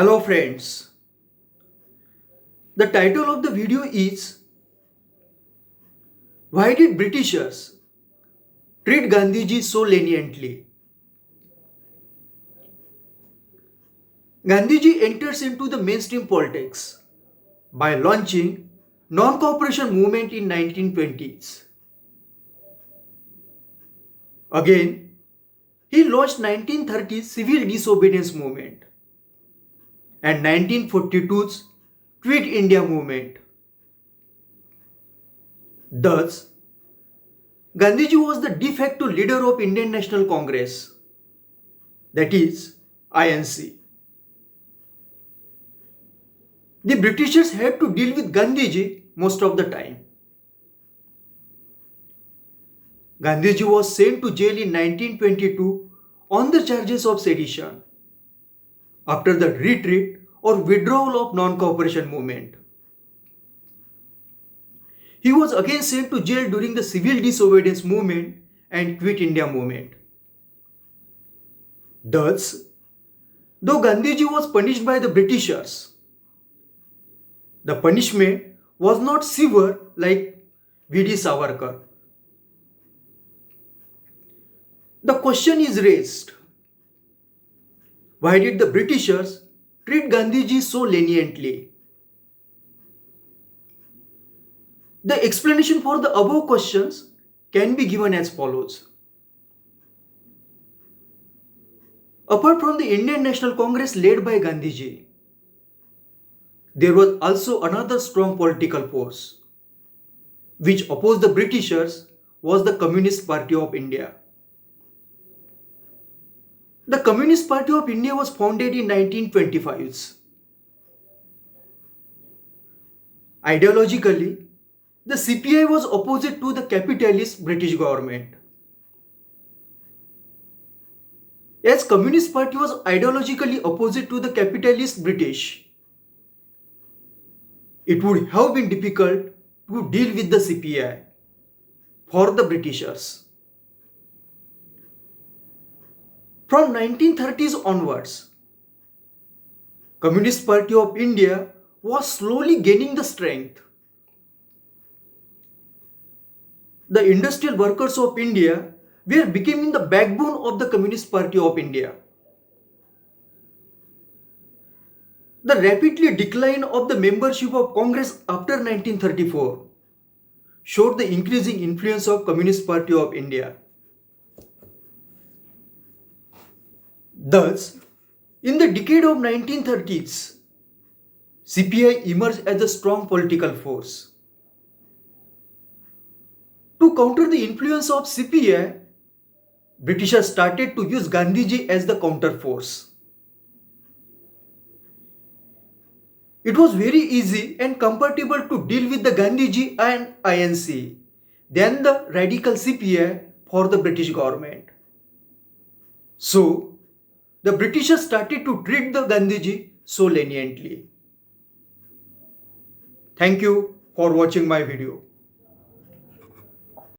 Hello friends, the title of the video is Why did Britishers treat Gandhiji so leniently? Gandhiji enters into the mainstream politics by launching non-cooperation movement in 1920s. Again, he launched 1930s civil disobedience movement and 1942's Quit India movement. Thus, Gandhiji was the de facto leader of Indian National Congress, that is, INC. The Britishers had to deal with Gandhiji most of the time. Gandhiji was sent to jail in 1922 on the charges of sedition after the retreat or withdrawal of non-cooperation movement. He was again sent to jail during the civil disobedience movement and Quit India movement. Thus, though Gandhiji was punished by the Britishers, the punishment was not severe like V.D. Savarkar. The question is raised, why did the Britishers treat Gandhiji so leniently? The explanation for the above questions can be given as follows. Apart from the Indian National Congress led by Gandhiji, there was also another strong political force which opposed the Britishers was the Communist Party of India. The Communist Party of India was founded in 1925s. Ideologically, the CPI was opposite to the capitalist British government. As Communist Party was ideologically opposite to the capitalist British, it would have been difficult to deal with the CPI for the Britishers. From 1930s onwards, Communist Party of India was slowly gaining the strength. The industrial workers of India were becoming the backbone of the Communist Party of India. The rapidly decline of the membership of Congress after 1934 showed the increasing influence of Communist Party of India. Thus, in the decade of 1930s, CPI emerged as a strong political force. To counter the influence of CPI, Britishers started to use Gandhiji as the counter force. It was very easy and comfortable to deal with the Gandhiji and INC than the radical CPI for the British government. So, the Britishers started to treat the Gandhiji so leniently. Thank you for watching my video.